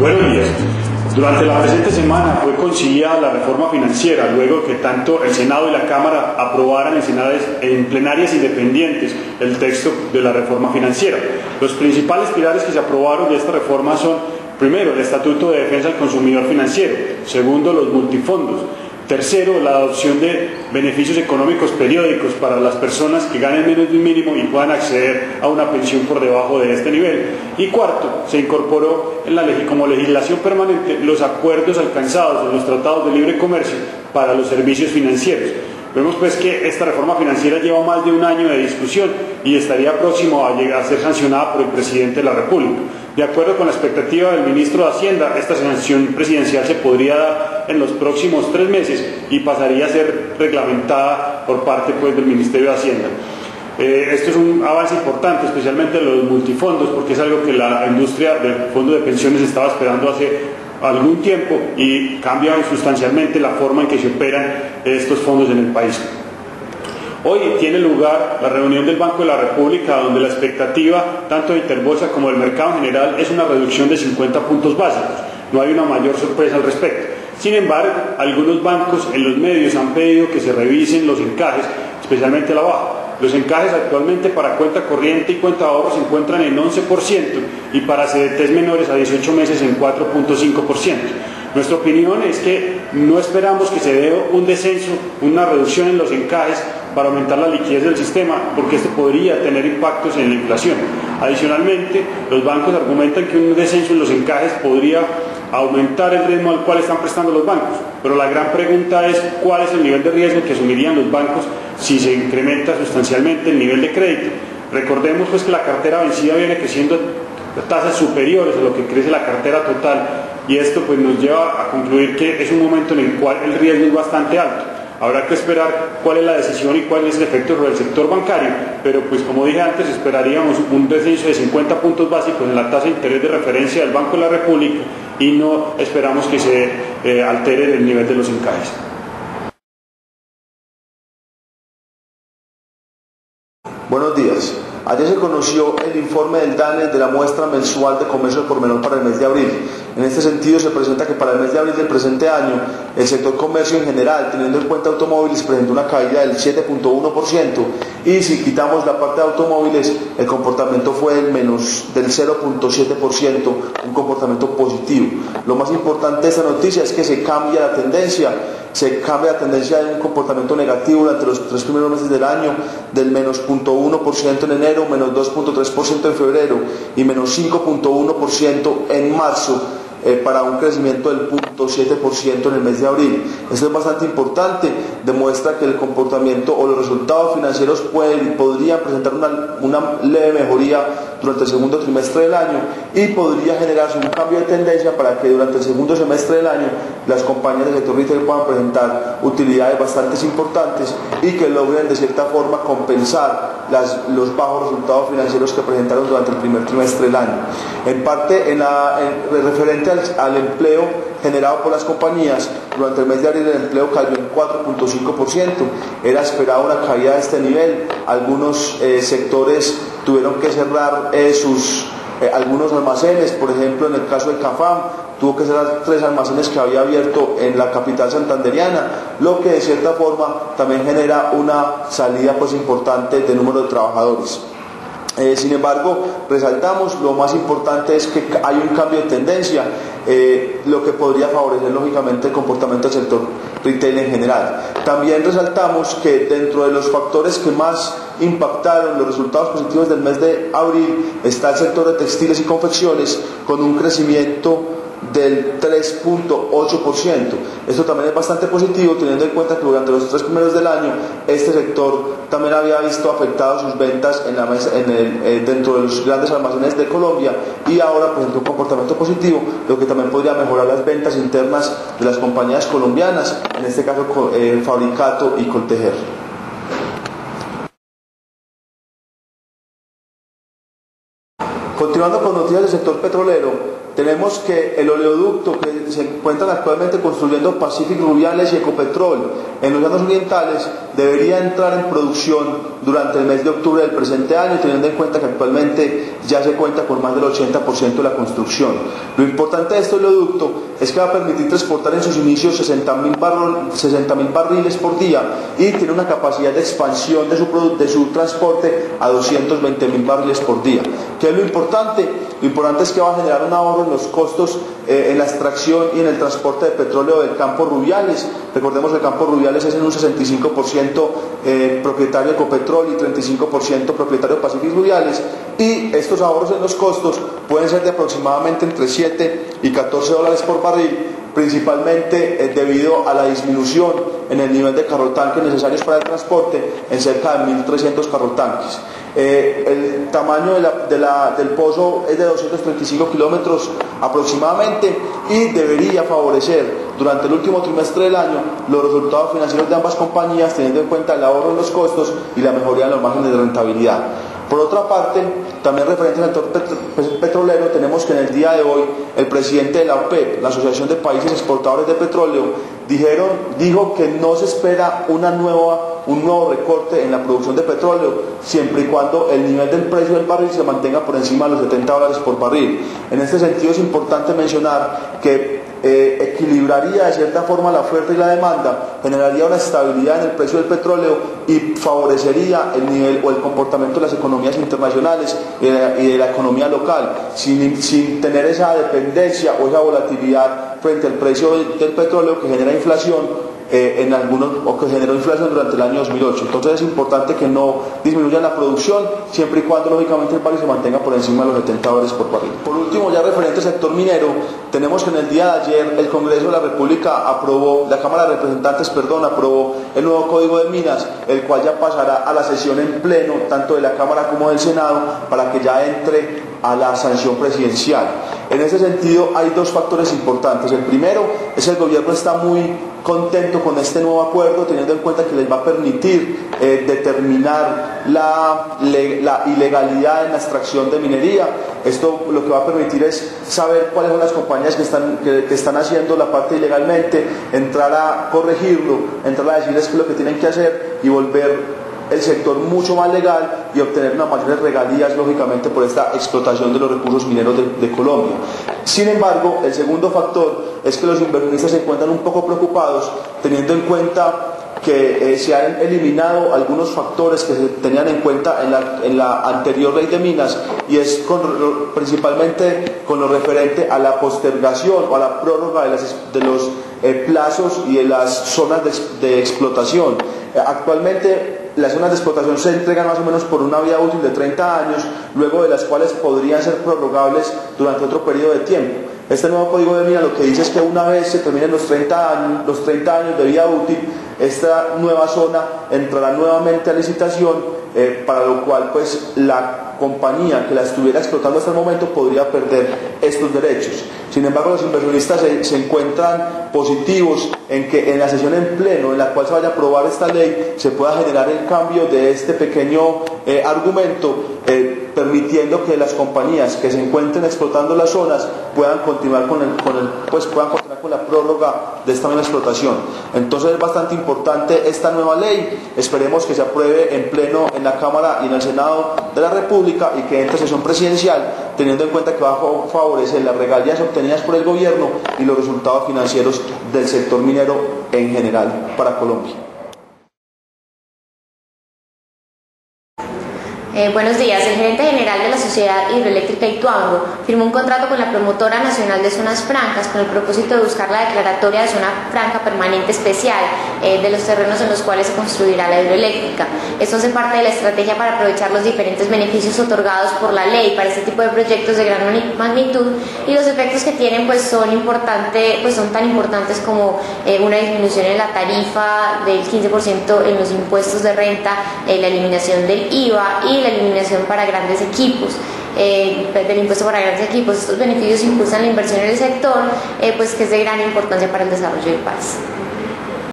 Buenos días. Durante la presente semana fue conciliada la reforma financiera, luego que tanto el Senado y la Cámara aprobaran en plenarias independientes el texto de la reforma financiera. Los principales pilares que se aprobaron de esta reforma son, primero, el Estatuto de Defensa del Consumidor Financiero; segundo, los multifondos; tercero, la adopción de beneficios económicos periódicos para las personas que ganen menos de un mínimo y puedan acceder a una pensión por debajo de este nivel; y cuarto, se incorporó como legislación permanente los acuerdos alcanzados en los tratados de libre comercio para los servicios financieros. Vemos pues que esta reforma financiera lleva más de un año de discusión y estaría próximo a ser sancionada por el presidente de la República. De acuerdo con la expectativa del ministro de Hacienda, esta sanción presidencial se podría dar en los próximos 3 meses y pasaría a ser reglamentada por parte del Ministerio de Hacienda. Esto es un avance importante, especialmente los multifondos, porque es algo que la industria del fondo de pensiones estaba esperando hace algún tiempo y cambia sustancialmente la forma en que se operan estos fondos en el país. Hoy tiene lugar la reunión del Banco de la República, donde la expectativa tanto de Interbolsa como del mercado en general es una reducción de 50 puntos básicos. No hay una mayor sorpresa al respecto. Sin embargo, algunos bancos en los medios han pedido que se revisen los encajes, especialmente la baja. Los encajes actualmente para cuenta corriente y cuenta de ahorro se encuentran en 11% y para CDTs menores a 18 meses en 4.5%. Nuestra opinión es que no esperamos que se dé un descenso, una reducción en los encajes para aumentar la liquidez del sistema, porque esto podría tener impactos en la inflación. Adicionalmente, los bancos argumentan que un descenso en los encajes podría aumentar el ritmo al cual están prestando los bancos, pero la gran pregunta es cuál es el nivel de riesgo que asumirían los bancos si se incrementa sustancialmente el nivel de crédito. Recordemos pues que la cartera vencida viene creciendo a tasas superiores a lo que crece la cartera total, y esto pues nos lleva a concluir que es un momento en el cual el riesgo es bastante alto. Habrá que esperar cuál es la decisión y cuál es el efecto sobre el sector bancario, pero pues como dije antes, esperaríamos un descenso de 50 puntos básicos en la tasa de interés de referencia del Banco de la República y no esperamos que se altere el nivel de los encajes. Buenos días. Ayer se conoció el informe del DANE de la muestra mensual de comercio al por menor para el mes de abril. En este sentido, se presenta que para el mes de abril del presente año, el sector comercio en general, teniendo en cuenta automóviles, presentó una caída del 7.1%, y si quitamos la parte de automóviles, el comportamiento fue del 0.7%, un comportamiento positivo. Lo más importante de esta noticia es que se cambia la tendencia de un comportamiento negativo durante los 3 primeros meses del año, del menos 0.1% en enero, menos 2.3% en febrero y menos 5.1% en marzo, para un crecimiento del 0.7% en el mes de abril. Esto es bastante importante, demuestra que el comportamiento o los resultados financieros podrían presentar una leve mejoría durante el segundo trimestre del año, y podría generarse un cambio de tendencia para que durante el segundo semestre del año las compañías del sector retail puedan presentar utilidades bastante importantes y que logren de cierta forma compensar los bajos resultados financieros que presentaron durante el primer trimestre del año. En parte, referente al empleo generado por las compañías, durante el mes de abril el empleo cayó en 4.5%. Era esperada una caída de este nivel. Algunos sectores tuvieron que cerrar algunos almacenes. Por ejemplo, en el caso de Cafam, tuvo que cerrar 3 almacenes que había abierto en la capital santanderiana, lo que de cierta forma también genera una salida importante de número de trabajadores. Sin embargo, resaltamos, lo más importante es que hay un cambio de tendencia, lo que podría favorecer lógicamente el comportamiento del sector retail en general. También resaltamos que dentro de los factores que más impactaron los resultados positivos del mes de abril está el sector de textiles y confecciones, con un crecimiento del 3.8%. Esto también es bastante positivo, teniendo en cuenta que durante los 3 primeros del año este sector también había visto afectadas sus ventas dentro de los grandes almacenes de Colombia, y ahora presentó un comportamiento positivo, lo que también podría mejorar las ventas internas de las compañías colombianas, en este caso Fabricato y Coltejer. Continuando con noticias del sector petrolero, tenemos que el oleoducto que se encuentran actualmente construyendo Pacific Rubiales y Ecopetrol en los llanos orientales debería entrar en producción durante el mes de octubre del presente año, teniendo en cuenta que actualmente ya se cuenta con más del 80% de la construcción. Lo importante de este oleoducto es que va a permitir transportar en sus inicios 60.000 barriles por día y tiene una capacidad de expansión de su transporte a 220.000 barriles por día. ¿Qué es lo importante? Lo importante es que va a generar un ahorro en los costos en la extracción y en el transporte de petróleo del campo Rubiales. Recordemos que el campo Rubiales es en un 65% propietario de Ecopetrol y 35% propietario de Pacific Rubiales, y estos ahorros en los costos pueden ser de aproximadamente entre 7 y 14 dólares por barril, principalmente debido a la disminución en el nivel de carrotanques necesarios para el transporte en cerca de 1.300 carrotanques. El tamaño del pozo es de 235 kilómetros aproximadamente y debería favorecer durante el último trimestre del año los resultados financieros de ambas compañías, teniendo en cuenta el ahorro en los costos y la mejoría en los márgenes de rentabilidad. Por otra parte, también referente al sector petrolero, tenemos que en el día de hoy el presidente de la OPEP, la Asociación de Países Exportadores de Petróleo, dijo que no se espera un nuevo recorte en la producción de petróleo, siempre y cuando el nivel del precio del barril se mantenga por encima de los 70 dólares por barril. En este sentido es importante mencionar que equilibraría de cierta forma la oferta y la demanda, generaría una estabilidad en el precio del petróleo y favorecería el nivel o el comportamiento de las economías internacionales y de la economía local, sin tener esa dependencia o esa volatilidad frente al precio del petróleo que genera inflación que generó inflación durante el año 2008. Entonces es importante que no disminuya la producción, siempre y cuando lógicamente el barril se mantenga por encima de los 70 dólares por barril. Por último, ya referente al sector minero, tenemos que en el día de ayer el Congreso de la República la Cámara de Representantes aprobó el nuevo Código de Minas, el cual ya pasará a la sesión en pleno, tanto de la Cámara como del Senado, para que ya entre a la sanción presidencial. En ese sentido hay dos factores importantes. El primero es que el gobierno está muy contento con este nuevo acuerdo, teniendo en cuenta que les va a permitir determinar la ilegalidad en la extracción de minería. Esto lo que va a permitir es saber cuáles son las compañías que están haciendo la parte ilegalmente, entrar a corregirlo, entrar a decirles qué es lo que tienen que hacer y volver el sector mucho más legal y obtener unas mayores regalías, lógicamente, por esta explotación de los recursos mineros de Colombia. Sin embargo, el segundo factor es que los inversionistas se encuentran un poco preocupados, teniendo en cuenta que se han eliminado algunos factores que se tenían en cuenta en la anterior ley de minas, y es principalmente con lo referente a la postergación o a la prórroga de los plazos y de las zonas de explotación. Actualmente las zonas de explotación se entregan más o menos por una vida útil de 30 años, luego de las cuales podrían ser prorrogables durante otro periodo de tiempo. Este nuevo Código de Minas lo que dice es que una vez se terminen los 30 años de vida útil, esta nueva zona entrará nuevamente a licitación, para lo cual pues la compañía que la estuviera explotando hasta el momento podría perder estos derechos. Sin embargo, los inversionistas se encuentran positivos en que en la sesión en pleno en la cual se vaya a aprobar esta ley se pueda generar el cambio de este pequeño argumento, permitiendo que las compañías que se encuentren explotando las zonas puedan continuar con la prórroga de esta misma explotación. Entonces es bastante importante esta nueva ley. Esperemos que se apruebe en pleno en la Cámara y en el Senado de la República y que entre sesión presidencial, teniendo en cuenta que va a favorecer las regalías obtenidas por el gobierno y los resultados financieros del sector minero en general para Colombia. Buenos días. El gerente general de la Sociedad Hidroeléctrica Ituango firmó un contrato con la Promotora Nacional de Zonas Francas con el propósito de buscar la declaratoria de zona franca permanente especial de los terrenos en los cuales se construirá la hidroeléctrica. Esto hace parte de la estrategia para aprovechar los diferentes beneficios otorgados por la ley para este tipo de proyectos de gran magnitud, y los efectos que tienen son tan importantes como una disminución en la tarifa del 15% en los impuestos de renta, la eliminación del IVA y la eliminación para grandes equipos, del impuesto para grandes equipos. Estos beneficios impulsan la inversión en el sector, que es de gran importancia para el desarrollo del país.